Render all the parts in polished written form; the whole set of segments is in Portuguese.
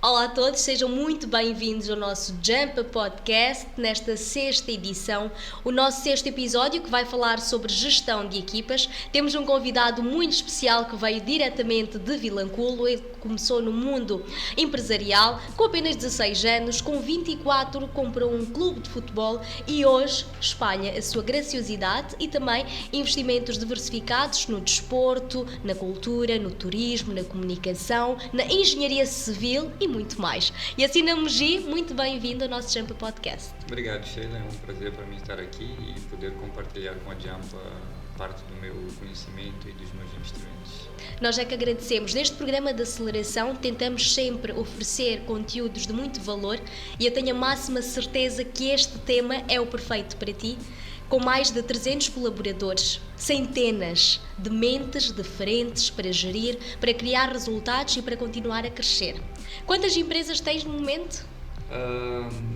Olá a todos, sejam muito bem-vindos ao nosso Jump Podcast, nesta sexta edição, o nosso sexto episódio que vai falar sobre gestão de equipas. Temos um convidado muito especial que veio diretamente de Vilanculo. Ele começou no mundo empresarial, com apenas 16 anos, com 24 comprou um clube de futebol e hoje espalha a sua graciosidade e também investimentos diversificados no desporto, na cultura, no turismo, na comunicação, na engenharia civil e muito mais. E assim, Mogi, muito bem-vindo ao nosso Jump Podcast. Obrigado, Sheila. É um prazer para mim estar aqui e poder compartilhar com a Jump parte do meu conhecimento e dos meus investimentos. Nós é que agradecemos. Neste programa de aceleração tentamos sempre oferecer conteúdos de muito valor e eu tenho a máxima certeza que este tema é o perfeito para ti. Com mais de 300 colaboradores, centenas de mentes diferentes para gerir, para criar resultados e para continuar a crescer. Quantas empresas tens no momento?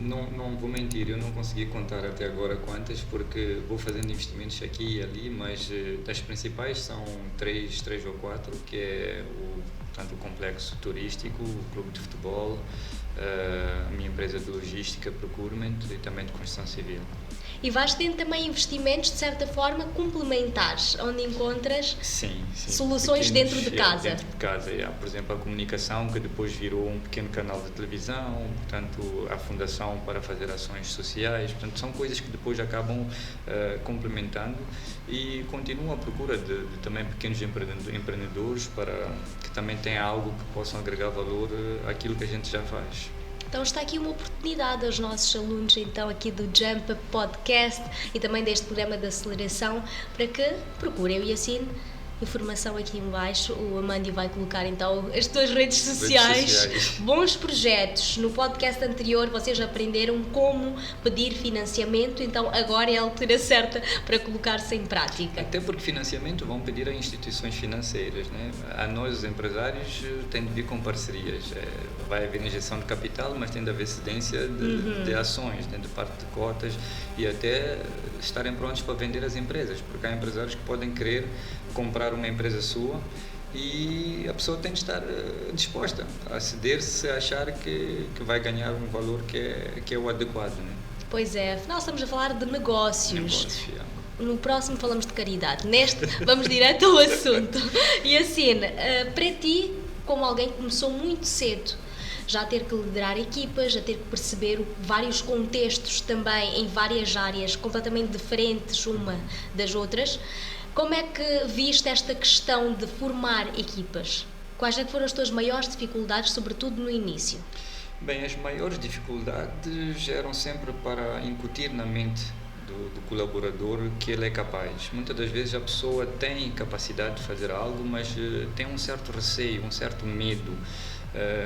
Não vou mentir, eu não consegui contar até agora quantas, porque vou fazendo investimentos aqui e ali, mas das principais são três ou quatro, que é o complexo turístico, o clube de futebol, a minha empresa de logística, procurement e também de construção civil. E vais tendo também investimentos, de certa forma, complementares, onde encontras soluções dentro de casa. Dentro de casa, por exemplo, a comunicação, que depois virou um pequeno canal de televisão, portanto, a fundação para fazer ações sociais, portanto, são coisas que depois acabam complementando e continuo à procura de também pequenos empreendedores para que também tenham algo que possam agregar valor àquilo que a gente já faz. Então está aqui uma oportunidade aos nossos alunos então aqui do Jump Podcast e também deste programa de aceleração para que procurem e assim informação aqui em baixo, o Amandio vai colocar então as tuas redes sociais. Bons projetos. No podcast anterior vocês aprenderam como pedir financiamento, então agora é a altura certa para colocar-se em prática. Até porque financiamento vão pedir a instituições financeiras, né? A nós, os empresários, tem de vir com parcerias. Vai haver injeção de capital, mas tem de haver cedência de ações, né? De parte de cotas e até estarem prontos para vender as empresas, porque há empresários que podem querer comprar uma empresa sua e a pessoa tem de estar disposta a ceder se achar que vai ganhar um valor que é o adequado, né? Pois é, afinal estamos a falar de negócios. No próximo falamos de caridade, neste vamos direto ao assunto. E assim, para ti, como alguém que começou muito cedo, já ter que liderar equipas, já ter que perceber vários contextos também em várias áreas completamente diferentes uma das outras, como é que viste esta questão de formar equipas? Quais é que foram as tuas maiores dificuldades, sobretudo no início? Bem, as maiores dificuldades eram sempre para incutir na mente do colaborador que ele é capaz. Muitas das vezes a pessoa tem capacidade de fazer algo, mas tem um certo receio, um certo medo.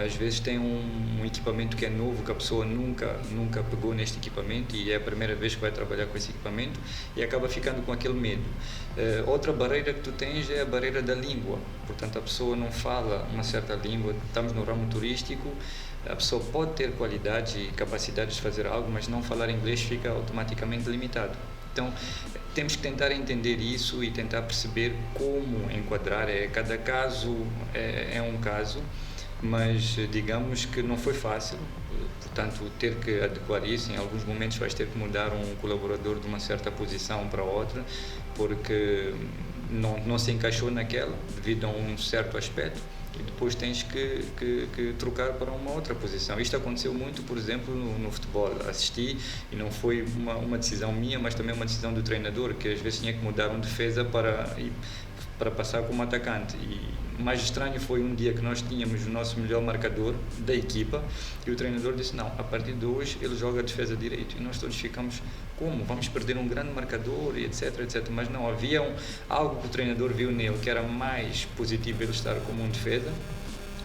Às vezes tem um equipamento que é novo, que a pessoa nunca pegou neste equipamento e é a primeira vez que vai trabalhar com esse equipamento e acaba ficando com aquele medo. Outra barreira que tu tens é a barreira da língua, portanto a pessoa não fala uma certa língua. Estamos no ramo turístico, a pessoa pode ter qualidade e capacidade de fazer algo, mas não falar inglês fica automaticamente limitado. Então, temos que tentar entender isso e tentar perceber como enquadrar. Cada caso é um caso, mas digamos que não foi fácil, portanto ter que adequar isso. Em alguns momentos vais ter que mudar um colaborador de uma certa posição para outra porque não se encaixou naquela devido a um certo aspecto e depois tens que trocar para uma outra posição. Isto aconteceu muito, por exemplo, no futebol. Assisti e não foi uma decisão minha, mas também uma decisão do treinador, que às vezes tinha que mudar um defesa para passar como atacante. E o mais estranho foi um dia que nós tínhamos o nosso melhor marcador da equipa e o treinador disse, não, a partir de hoje ele joga a defesa direito. E nós todos ficamos, como? Vamos perder um grande marcador e etc. Mas não, havia algo que o treinador viu nele que era mais positivo ele estar como um defesa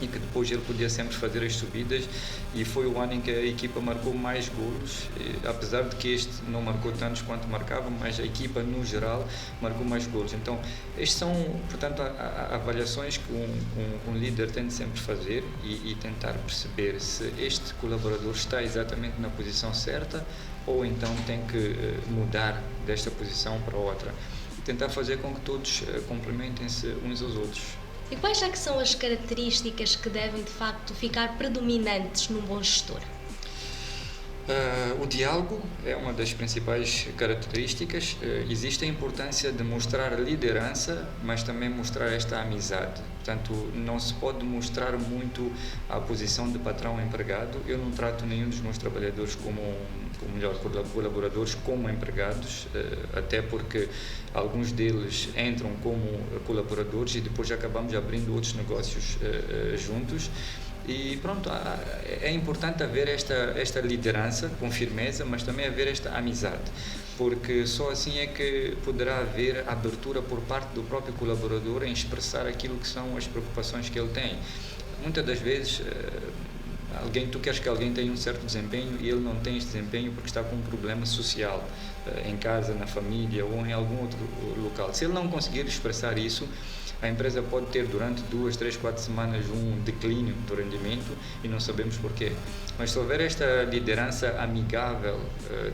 e que depois ele podia sempre fazer as subidas, e foi o ano em que a equipa marcou mais golos, apesar de que este não marcou tantos quanto marcava, mas a equipa no geral marcou mais golos. Então estes são, portanto, avaliações que um líder tem de sempre fazer e tentar perceber se este colaborador está exatamente na posição certa ou então tem que mudar desta posição para outra. tentar fazer com que todos complementem-se uns aos outros. E quais é que são as características que devem, de facto, ficar predominantes num bom gestor? O diálogo é uma das principais características. Existe a importância de mostrar liderança, mas também mostrar esta amizade. Portanto, não se pode mostrar muito a posição de patrão-empregado. Eu não trato nenhum dos meus trabalhadores colaboradores como empregados, até porque alguns deles entram como colaboradores e depois acabamos abrindo outros negócios juntos. E pronto, é importante haver esta liderança com firmeza, mas também haver esta amizade, porque só assim é que poderá haver abertura por parte do próprio colaborador em expressar aquilo que são as preocupações que ele tem. Muitas das vezes, tu queres que alguém tenha um certo desempenho e ele não tem este desempenho porque está com um problema social, em casa, na família ou em algum outro local. Se ele não conseguir expressar isso, a empresa pode ter durante 2, 3, 4 semanas um declínio do rendimento e não sabemos porquê. Mas se houver esta liderança amigável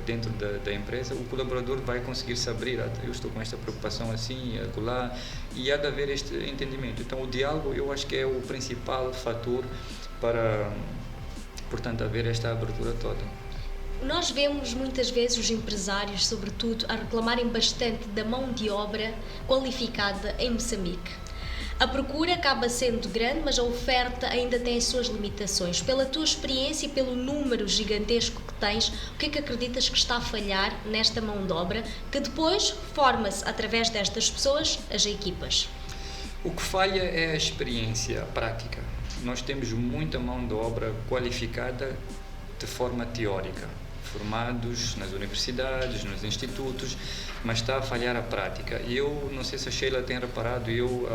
dentro da empresa, o colaborador vai conseguir se abrir. Eu estou com esta preocupação assim, acolá, e há de haver este entendimento. Então o diálogo eu acho que é o principal fator para, portanto, haver esta abertura toda. Nós vemos muitas vezes os empresários, sobretudo, a reclamarem bastante da mão de obra qualificada em Moçambique. A procura acaba sendo grande, mas a oferta ainda tem as suas limitações. Pela tua experiência e pelo número gigantesco que tens, o que é que acreditas que está a falhar nesta mão de obra, que depois forma-se, através destas pessoas, as equipas? O que falha é a experiência, a prática. Nós temos muita mão de obra qualificada de forma teórica, formados nas universidades, nos institutos, mas está a falhar a prática. E eu não sei se a Sheila tem reparado, eu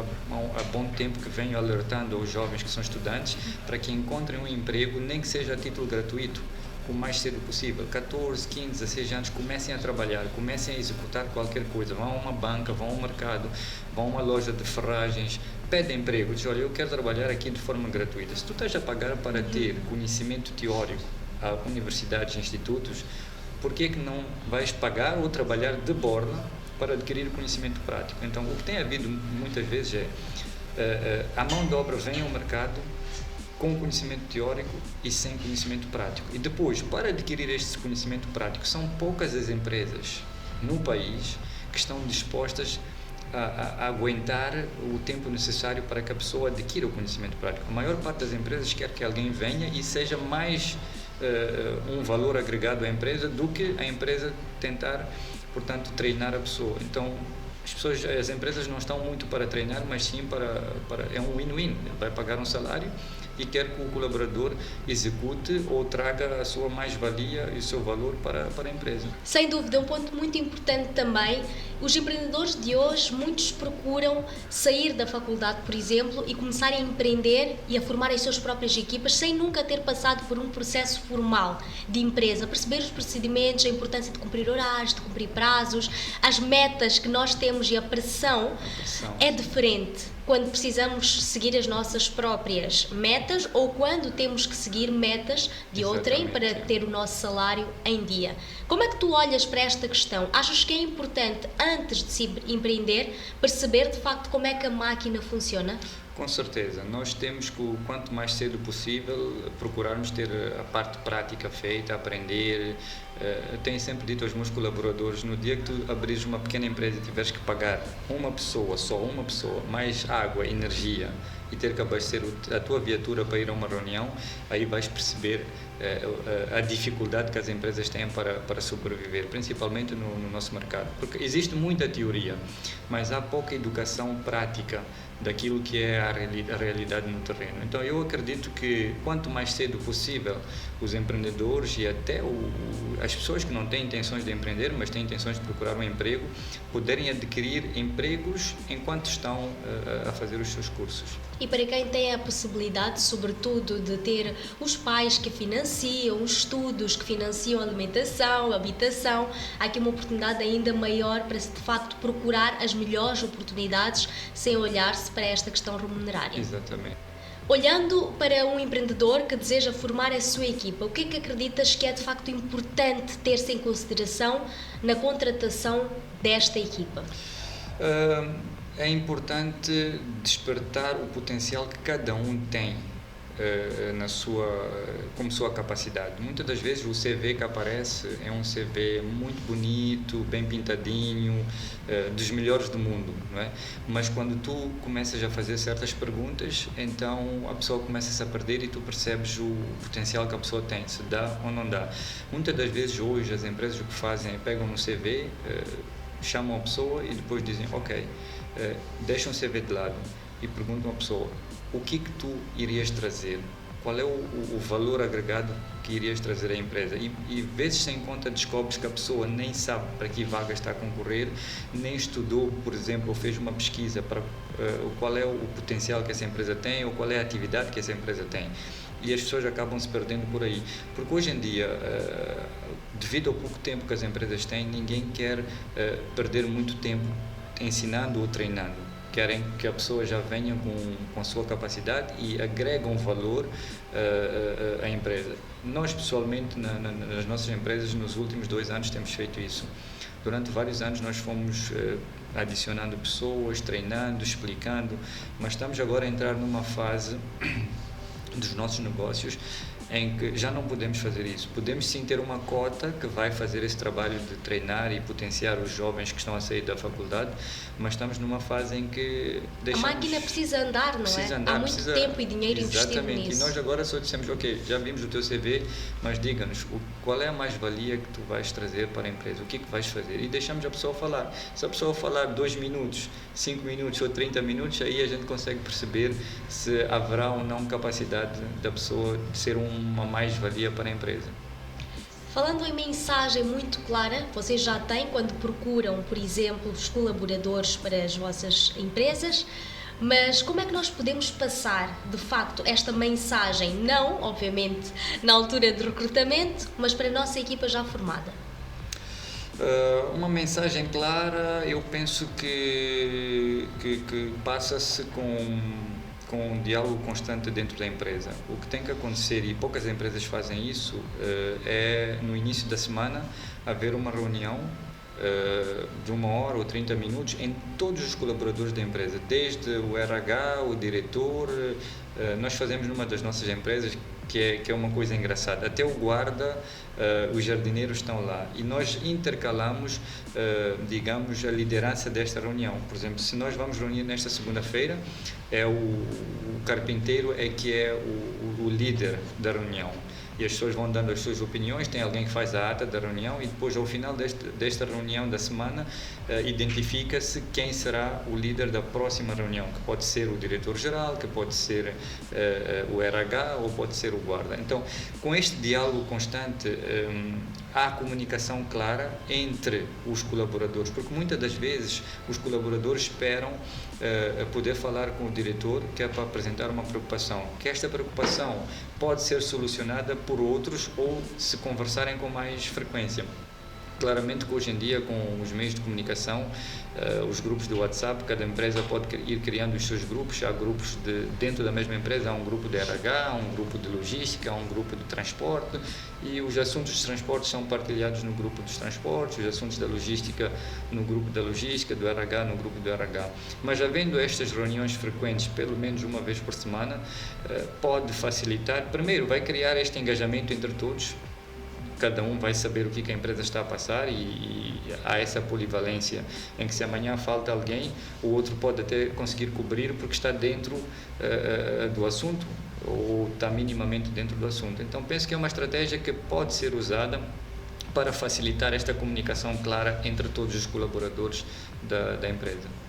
há bom tempo que venho alertando aos jovens que são estudantes para que encontrem um emprego, nem que seja a título gratuito, o mais cedo possível. 14, 15, 16 anos, comecem a trabalhar, comecem a executar qualquer coisa, vão a uma banca, vão ao mercado, vão a uma loja de ferragens, pedem emprego, dizem, olha, eu quero trabalhar aqui de forma gratuita. Se tu estás a pagar para ter conhecimento teórico a universidades e institutos, por que não vais pagar ou trabalhar de borla para adquirir conhecimento prático? Então, o que tem havido muitas vezes é a mão de obra vem ao mercado com conhecimento teórico e sem conhecimento prático. E depois, para adquirir este conhecimento prático, são poucas as empresas no país que estão dispostas a aguentar o tempo necessário para que a pessoa adquira o conhecimento prático. A maior parte das empresas quer que alguém venha e seja mais um valor agregado à empresa do que a empresa tentar, portanto, treinar a pessoa. Então, as empresas não estão muito para treinar, mas sim é um win-win. Ele vai pagar um salário e quer que o colaborador execute ou traga a sua mais-valia e o seu valor para a empresa. Sem dúvida, um ponto muito importante também, os empreendedores de hoje, muitos procuram sair da faculdade, por exemplo, e começarem a empreender e a formar as suas próprias equipas sem nunca ter passado por um processo formal de empresa, perceber os procedimentos, a importância de cumprir horários, de cumprir prazos, as metas que nós temos e a pressão é diferente quando precisamos seguir as nossas próprias metas ou quando temos que seguir metas de outrem para ter o nosso salário em dia. Como é que tu olhas para esta questão? Achas que é importante, antes de se empreender, perceber de facto como é que a máquina funciona? Com certeza, nós temos que, o quanto mais cedo possível, procurarmos ter a parte prática feita, aprender. Tenho sempre dito aos meus colaboradores, no dia que tu abris uma pequena empresa e tiveres que pagar só uma pessoa, mais água, energia, e ter que abastecer a tua viatura para ir a uma reunião, aí vais perceber a dificuldade que as empresas têm para sobreviver, principalmente no nosso mercado. Porque existe muita teoria, mas há pouca educação prática daquilo que é a realidade no terreno. Então eu acredito que quanto mais cedo possível os empreendedores e até as pessoas que não têm intenções de empreender, mas têm intenções de procurar um emprego, poderem adquirir empregos enquanto estão a fazer os seus cursos. E para quem tem a possibilidade, sobretudo, de ter os pais que financiam os estudos, que financiam a alimentação, a habitação, há aqui uma oportunidade ainda maior para se de facto procurar as melhores oportunidades sem olhar-se para esta questão remunerária. Exatamente. Olhando para um empreendedor que deseja formar a sua equipa, o que é que acreditas que é de facto importante ter-se em consideração na contratação desta equipa? É importante despertar o potencial que cada um tem como sua capacidade. Muitas das vezes o CV que aparece é um CV muito bonito, bem pintadinho, dos melhores do mundo, não é? Mas quando tu começas a fazer certas perguntas, então a pessoa começa-se a perder e tu percebes o potencial que a pessoa tem, se dá ou não dá. Muitas das vezes hoje as empresas o que fazem é pegam no CV, chamam a pessoa e depois dizem, ok, deixam o CV de lado e perguntam à pessoa, o que tu irias trazer? Qual é o valor agregado que irias trazer à empresa? E vezes sem conta descobres que a pessoa nem sabe para que vaga está a concorrer, nem estudou, por exemplo, ou fez uma pesquisa para qual é o potencial que essa empresa tem ou qual é a atividade que essa empresa tem. E as pessoas acabam se perdendo por aí. Porque hoje em dia, devido ao pouco tempo que as empresas têm, ninguém quer perder muito tempo ensinando ou treinando. Querem que a pessoa já venha com a sua capacidade e agregam valor à empresa. Nós, pessoalmente, nas nossas empresas, nos últimos 2 anos temos feito isso. Durante vários anos nós fomos adicionando pessoas, treinando, explicando, mas estamos agora a entrar numa fase dos nossos negócios em que já não podemos fazer isso. Podemos sim ter uma cota que vai fazer esse trabalho de treinar e potenciar os jovens que estão a sair da faculdade, mas estamos numa fase em que deixamos... A máquina precisa andar, não precisa é? Andar, há muito tempo e dinheiro investido exatamente, nisso. E nós agora só dissemos, ok, já vimos o teu CV, mas diga-nos, qual é a mais-valia que tu vais trazer para a empresa? O que é que vais fazer? E deixamos a pessoa falar. Se a pessoa falar 2 minutos, 5 minutos ou 30 minutos, aí a gente consegue perceber se haverá ou não capacidade da pessoa de ser uma mais-valia para a empresa. Falando em mensagem muito clara, vocês já têm quando procuram, por exemplo, os colaboradores para as vossas empresas, mas como é que nós podemos passar, de facto, esta mensagem, não, obviamente, na altura de recrutamento, mas para a nossa equipa já formada? Uma mensagem clara, eu penso que passa-se com um diálogo constante dentro da empresa. O que tem que acontecer, e poucas empresas fazem isso, é no início da semana haver uma reunião de 1 hora ou 30 minutos em todos os colaboradores da empresa, desde o RH, o diretor. Nós fazemos numa das nossas empresas que é uma coisa engraçada, até o guarda, os jardineiros estão lá e nós intercalamos, digamos, a liderança desta reunião. Por exemplo, se nós vamos reunir nesta segunda-feira, o carpinteiro que é o líder da reunião. E as pessoas vão dando as suas opiniões, tem alguém que faz a ata da reunião e depois, ao final desta reunião da semana, identifica-se quem será o líder da próxima reunião, que pode ser o diretor-geral, que pode ser o RH ou pode ser o guarda. Então, com este diálogo constante, há comunicação clara entre os colaboradores, porque muitas das vezes os colaboradores esperam poder falar com o diretor, que é para apresentar uma preocupação, que esta preocupação pode ser solucionada por outros ou se conversarem com mais frequência. Claramente que hoje em dia, com os meios de comunicação, os grupos do WhatsApp, cada empresa pode ir criando os seus grupos. Há grupos dentro da mesma empresa, há um grupo de RH, há um grupo de logística, há um grupo de transporte, e os assuntos dos transportes são partilhados no grupo dos transportes, os assuntos da logística no grupo da logística, do RH no grupo do RH. Mas havendo estas reuniões frequentes, pelo menos uma vez por semana, pode facilitar. Primeiro, vai criar este engajamento entre todos. Cada um vai saber o que a empresa está a passar e há essa polivalência em que se amanhã falta alguém, o outro pode até conseguir cobrir porque está dentro do assunto ou está minimamente dentro do assunto. Então penso que é uma estratégia que pode ser usada para facilitar esta comunicação clara entre todos os colaboradores da empresa.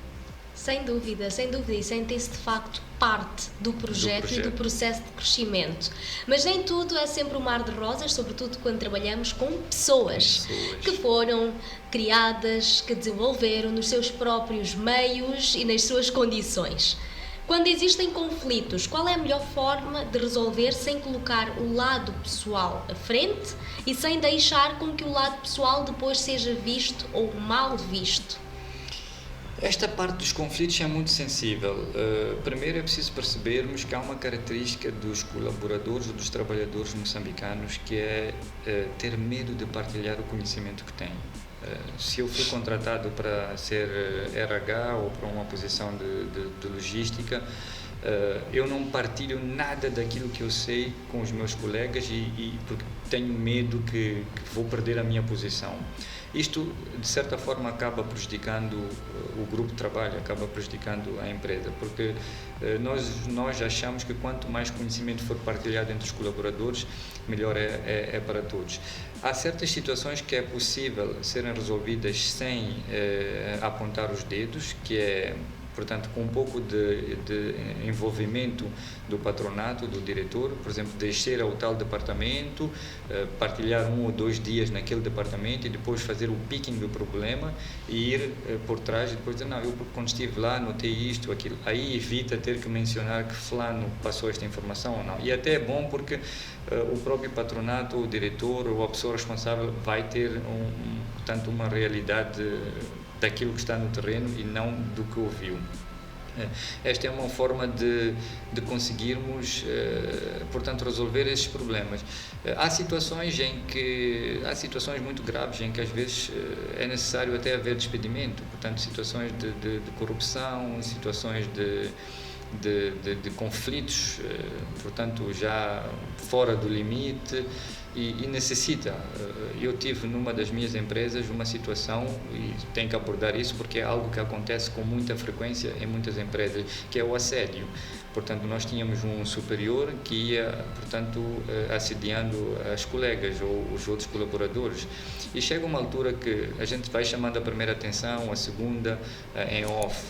Sem dúvida, e sentem-se de facto parte do projeto e do processo de crescimento. Mas nem tudo é sempre um mar de rosas, sobretudo quando trabalhamos com pessoas que foram criadas, que desenvolveram nos seus próprios meios e nas suas condições. Quando existem conflitos, qual é a melhor forma de resolver sem colocar o lado pessoal à frente e sem deixar com que o lado pessoal depois seja visto ou mal visto? Esta parte dos conflitos é muito sensível. Primeiro é preciso percebermos que há uma característica dos colaboradores ou dos trabalhadores moçambicanos que é ter medo de partilhar o conhecimento que têm. Se eu fui contratado para ser RH ou para uma posição de logística, eu não partilho nada daquilo que eu sei com os meus colegas porque tenho medo que vou perder a minha posição. Isto, de certa forma, acaba prejudicando o grupo de trabalho, acaba prejudicando a empresa, porque nós achamos que quanto mais conhecimento for partilhado entre os colaboradores, melhor é para todos. Há certas situações que é possível serem resolvidas sem apontar os dedos, que é, portanto, com um pouco de envolvimento do patronato, do diretor, por exemplo, descer ao tal departamento, partilhar 1 ou 2 dias naquele departamento e depois fazer o picking do problema e ir por trás e depois dizer, não, eu quando estive lá notei isto, aquilo. Aí evita ter que mencionar que fulano passou esta informação ou não. E até é bom porque o próprio patronato, o diretor ou a pessoa responsável vai ter, portanto, uma realidade daquilo que está no terreno e não do que ouviu. Esta é uma forma de conseguirmos, portanto, resolver esses problemas. Há situações muito graves em que às vezes é necessário até haver despedimento, portanto, situações de corrupção, situações de conflitos, portanto, já fora do limite e necessita. Eu tive numa das minhas empresas uma situação e tenho que abordar isso porque é algo que acontece com muita frequência em muitas empresas, que é o assédio. Portanto, nós tínhamos um superior que ia, portanto, assediando as colegas ou os outros colaboradores. E chega uma altura que a gente vai chamando a primeira atenção, a segunda em off,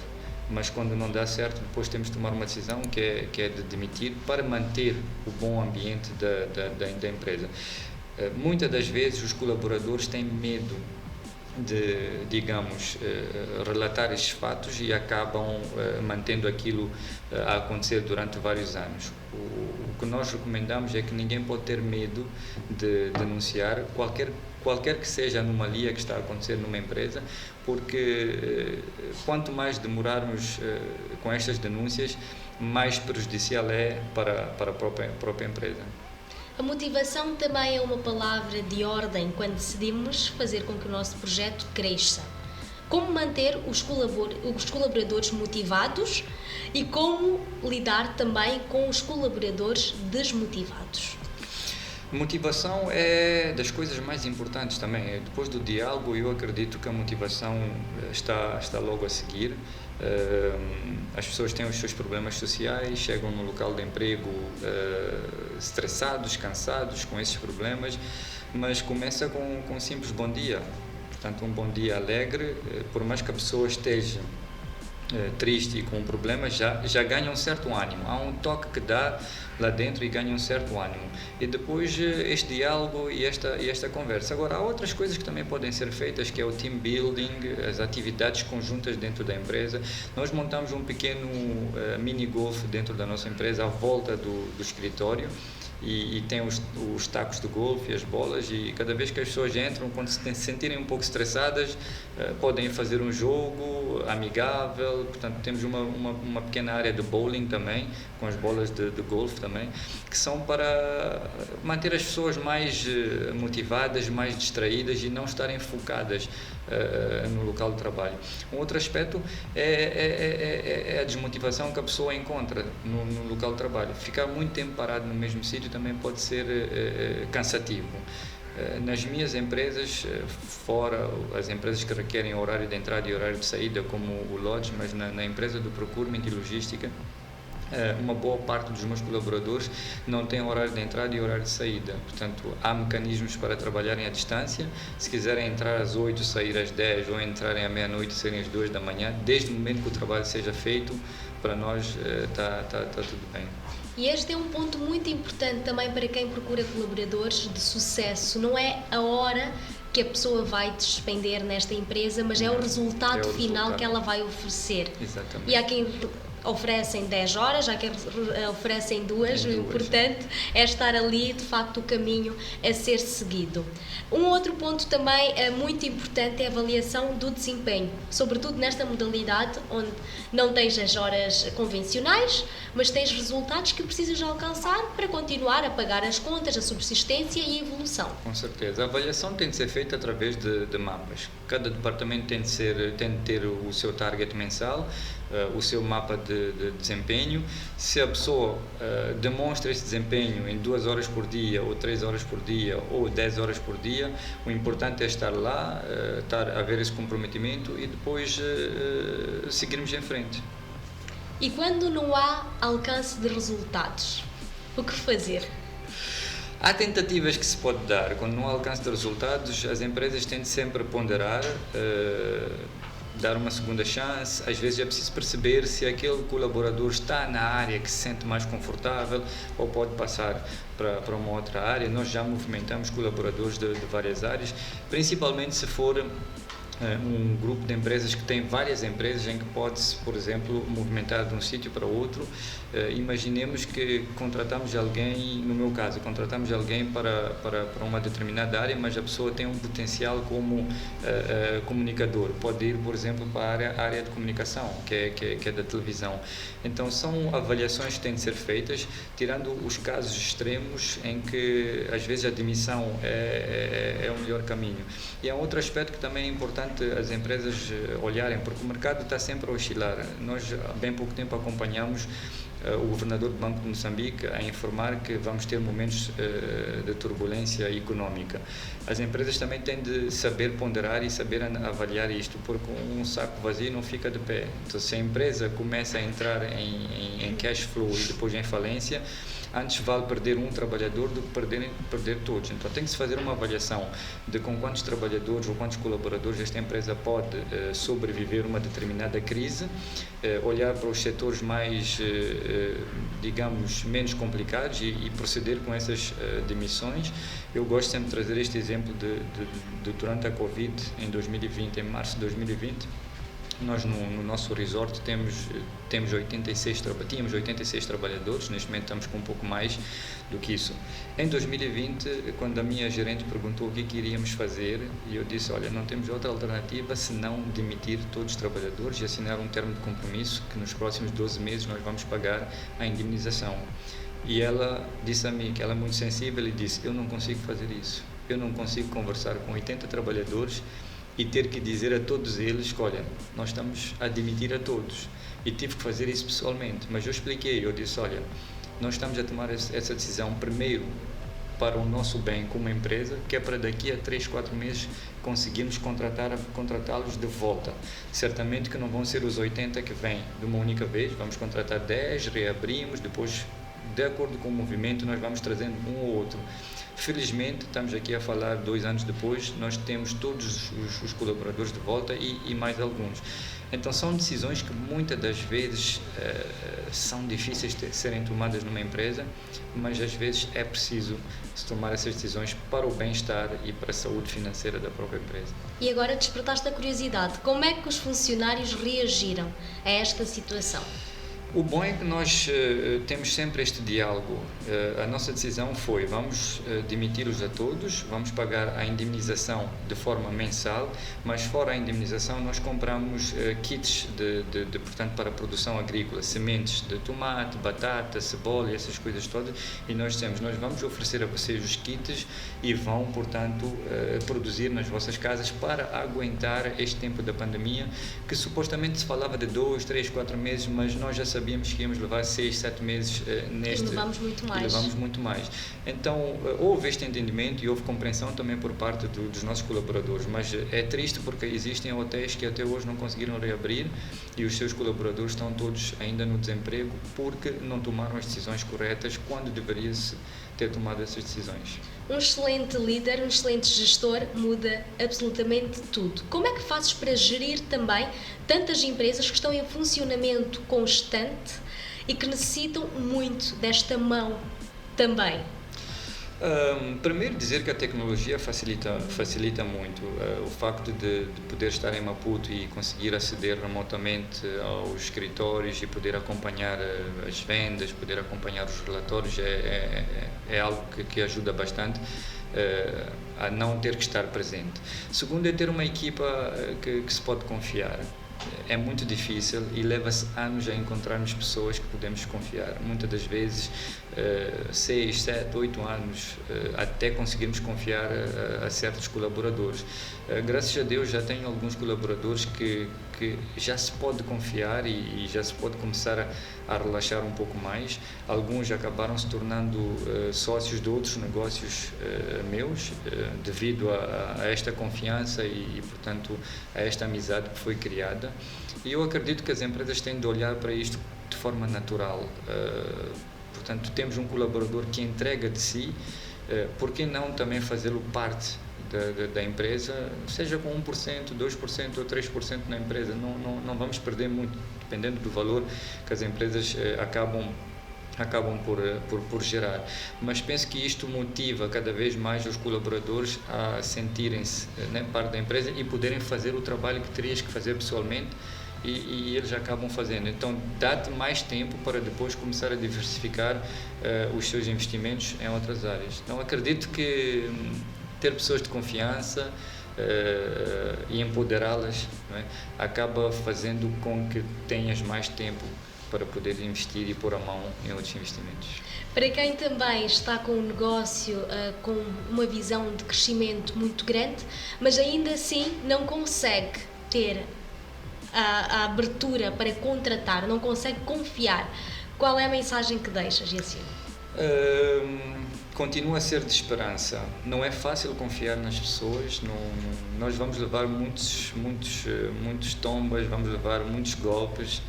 mas quando não dá certo, depois temos de tomar uma decisão que é de demitir para manter o bom ambiente da empresa. Muitas das vezes os colaboradores têm medo de, digamos, relatar esses fatos e acabam mantendo aquilo a acontecer durante vários anos. O que nós recomendamos é que ninguém pode ter medo de denunciar qualquer que seja a anomalia que está a acontecer numa empresa, porque quanto mais demorarmos com estas denúncias, mais prejudicial é para a própria empresa. A motivação também é uma palavra de ordem quando decidimos fazer com que o nosso projeto cresça. Como manter os colaboradores motivados e como lidar também com os colaboradores desmotivados? Motivação é das coisas mais importantes também. Depois do diálogo, eu acredito que a motivação está logo a seguir. As pessoas têm os seus problemas sociais, chegam no local de emprego estressados, cansados com esses problemas, mas começa com um simples bom dia. Portanto, um bom dia alegre, por mais que a pessoa esteja triste e com um problema, já ganha um certo ânimo. Há um toque que dá lá dentro e ganha um certo ânimo. E depois este diálogo e esta conversa. Agora, há outras coisas que também podem ser feitas, que é o team building, as atividades conjuntas dentro da empresa. Nós montamos um pequeno mini golf dentro da nossa empresa, à volta do escritório. E tem os tacos de golfe e as bolas, e cada vez que as pessoas entram, quando se sentirem um pouco estressadas, podem fazer um jogo amigável. Portanto, temos uma pequena área de bowling também, com as bolas de golfe também, que são para manter as pessoas mais motivadas, mais distraídas e não estarem focadas no local de trabalho. Um outro aspecto é a desmotivação que a pessoa encontra no local de trabalho. Ficar muito tempo parado no mesmo sítio também pode ser cansativo. Nas minhas empresas, fora as empresas que requerem horário de entrada e horário de saída, como o Lodge, mas na empresa do procurement e logística, uma boa parte dos meus colaboradores não tem horário de entrada e horário de saída. Portanto, há mecanismos para trabalharem à distância. Se quiserem entrar às 8, sair às 10 ou entrarem à meia-noite e saírem às 2 da manhã, desde o momento que o trabalho seja feito, para nós está tudo bem. E este é um ponto muito importante também para quem procura colaboradores de sucesso. Não é a hora que a pessoa vai despender nesta empresa, mas é o resultado final que ela vai oferecer. Exatamente. E há quem oferecem 10 horas, já que oferecem 2, o importante é estar ali, de facto, o caminho a ser seguido. Um outro ponto também muito importante é a avaliação do desempenho, sobretudo nesta modalidade onde não tens as horas convencionais, mas tens resultados que precisas alcançar para continuar a pagar as contas, a subsistência e a evolução. Com certeza. A avaliação tem de ser feita através de mapas. Cada departamento tem de ter o seu target mensal, o seu mapa de desempenho. Se a pessoa demonstra esse desempenho em 2 horas por dia, ou 3 horas por dia, ou 10 horas por dia, o importante é estar lá, haver esse comprometimento e depois seguirmos em frente. E quando não há alcance de resultados, o que fazer? Há tentativas que se pode dar. Quando não há alcance de resultados, as empresas têm de sempre ponderar, dar uma segunda chance. Às vezes é preciso perceber se aquele colaborador está na área que se sente mais confortável ou pode passar para uma outra área. Nós já movimentamos colaboradores de várias áreas, principalmente se for um grupo de empresas que tem várias empresas em que pode-se, por exemplo, movimentar de um sítio para outro. Imaginemos que contratamos alguém, no meu caso, contratamos alguém para uma determinada área, mas a pessoa tem um potencial como comunicador. Pode ir, por exemplo, para a área de comunicação, que é da televisão. Então, são avaliações que têm de ser feitas, tirando os casos extremos em que, às vezes, a demissão é o melhor caminho. E há um outro aspecto que também é importante as empresas olharem, porque o mercado está sempre a oscilar. Nós, há bem pouco tempo, acompanhamos o governador do Banco de Moçambique a informar que vamos ter momentos de turbulência económica. As empresas também têm de saber ponderar e saber avaliar isto, porque um saco vazio não fica de pé. Então, se a empresa começa a entrar em cash flow e depois em falência, antes vale perder um trabalhador do que perder todos. Então tem que se fazer uma avaliação de com quantos trabalhadores ou quantos colaboradores esta empresa pode sobreviver uma determinada crise, olhar para os setores mais, digamos, menos complicados e proceder com essas demissões. Eu gosto sempre de trazer este exemplo de durante a Covid, em 2020, em março de 2020, nós no nosso resort tínhamos 86 trabalhadores, neste momento estamos com um pouco mais do que isso. Em 2020, quando a minha gerente perguntou o que iríamos fazer, e eu disse, olha, não temos outra alternativa senão demitir todos os trabalhadores e assinar um termo de compromisso que nos próximos 12 meses nós vamos pagar a indemnização. E ela disse a mim que ela é muito sensível e disse, eu não consigo fazer isso, eu não consigo conversar com 80 trabalhadores e ter que dizer a todos eles que, olha, nós estamos a demitir a todos. E tive que fazer isso pessoalmente, mas eu expliquei, eu disse, olha, nós estamos a tomar essa decisão primeiro para o nosso bem como empresa, que é para daqui a 3, 4 meses conseguirmos contratá-los de volta. Certamente que não vão ser os 80 que vêm de uma única vez, vamos contratar 10, reabrimos, depois, de acordo com o movimento, nós vamos trazendo um ou outro. Felizmente, estamos aqui a falar 2 anos depois, nós temos todos os colaboradores de volta e mais alguns. Então, são decisões que muitas das vezes são difíceis de serem tomadas numa empresa, mas às vezes é preciso se tomar essas decisões para o bem-estar e para a saúde financeira da própria empresa. E agora despertaste a curiosidade, como é que os funcionários reagiram a esta situação? O bom é que nós temos sempre este diálogo. A nossa decisão foi, vamos demiti-los a todos, vamos pagar a indemnização de forma mensal, mas fora a indemnização nós compramos kits portanto, para a produção agrícola, sementes de tomate, batata, cebola, essas coisas todas, e nós dissemos, nós vamos oferecer a vocês os kits e vão, portanto, produzir nas vossas casas para aguentar este tempo da pandemia, que supostamente se falava de 2, 3, 4 meses, mas nós já sabíamos que íamos levar 6, 7 meses neste... E levamos muito mais. Então, houve este entendimento e houve compreensão também por parte dos nossos colaboradores, mas é triste porque existem hotéis que até hoje não conseguiram reabrir e os seus colaboradores estão todos ainda no desemprego porque não tomaram as decisões corretas quando deveria-se ter tomado essas decisões. Um excelente líder, um excelente gestor muda absolutamente tudo. Como é que fazes para gerir também tantas empresas que estão em funcionamento constante e que necessitam muito desta mão também? Primeiro dizer que a tecnologia facilita muito. O facto de poder estar em Maputo e conseguir aceder remotamente aos escritórios e poder acompanhar as vendas, poder acompanhar os relatórios é algo que ajuda bastante a não ter que estar presente. Segundo é ter uma equipa que se pode confiar. É muito difícil e leva-se anos a encontrarmos pessoas que podemos confiar. Muitas das vezes, 6, 7, 8 anos, até conseguirmos confiar a certos colaboradores. Graças a Deus já tenho alguns colaboradores que já se pode confiar e já se pode começar a relaxar um pouco mais. Alguns acabaram se tornando sócios de outros negócios meus, devido a esta confiança e, portanto, a esta amizade que foi criada. E eu acredito que as empresas têm de olhar para isto de forma natural. Portanto, temos um colaborador que entrega de si, por que não também fazê-lo parte da empresa, seja com 1%, 2% ou 3% na empresa. Não vamos perder muito, dependendo do valor que as empresas acabam por gerar. Mas penso que isto motiva cada vez mais os colaboradores a sentirem-se parte da empresa e poderem fazer o trabalho que terias que fazer pessoalmente e eles acabam fazendo. Então, dá-te mais tempo para depois começar a diversificar os seus investimentos em outras áreas. Então, acredito que ter pessoas de confiança e empoderá-las, acaba fazendo com que tenhas mais tempo para poder investir e pôr a mão em outros investimentos. Para quem também está com um negócio com uma visão de crescimento muito grande, mas ainda assim não consegue ter a abertura para contratar, não consegue confiar, qual é a mensagem que deixas, Yassine? Continua a ser de esperança. Não é fácil confiar nas pessoas. Nós vamos levar muitos tombas, vamos levar muitos golpes.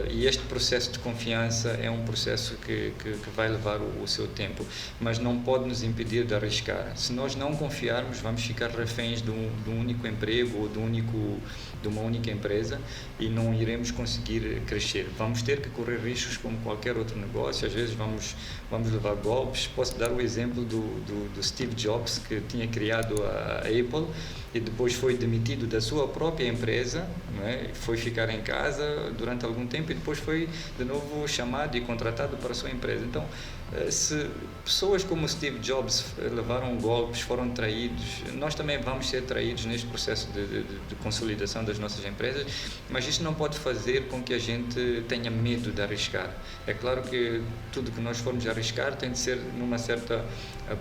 E este processo de confiança é um processo que vai levar o seu tempo, mas não pode nos impedir de arriscar. Se nós não confiarmos, vamos ficar reféns de um único emprego ou de uma única empresa e não iremos conseguir crescer. Vamos ter que correr riscos como qualquer outro negócio. Às vezes vamos levar golpes. Posso dar o exemplo do Steve Jobs, que tinha criado a Apple e depois foi demitido da sua própria empresa, foi ficar em casa durante algum tempo e depois foi de novo chamado e contratado para a sua empresa. Então, se pessoas como Steve Jobs levaram golpes, foram traídos, nós também vamos ser traídos neste processo de consolidação das nossas empresas, mas isso não pode fazer com que a gente tenha medo de arriscar. É claro que tudo que nós formos arriscar tem de ser numa certa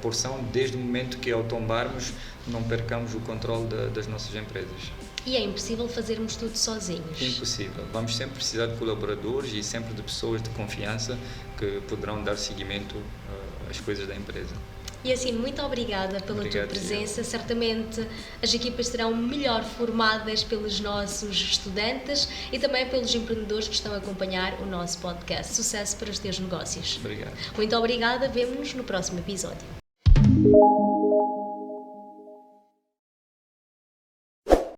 porção, desde o momento que ao tombarmos não percamos o controle das nossas empresas. E é impossível fazermos tudo sozinhos. Impossível. Vamos sempre precisar de colaboradores e sempre de pessoas de confiança que poderão dar seguimento às coisas da empresa. E assim, muito obrigada pela tua presença. Certamente as equipas serão melhor formadas pelos nossos estudantes e também pelos empreendedores que estão a acompanhar o nosso podcast. Sucesso para os teus negócios. Obrigado. Muito obrigada. Vemo-nos no próximo episódio.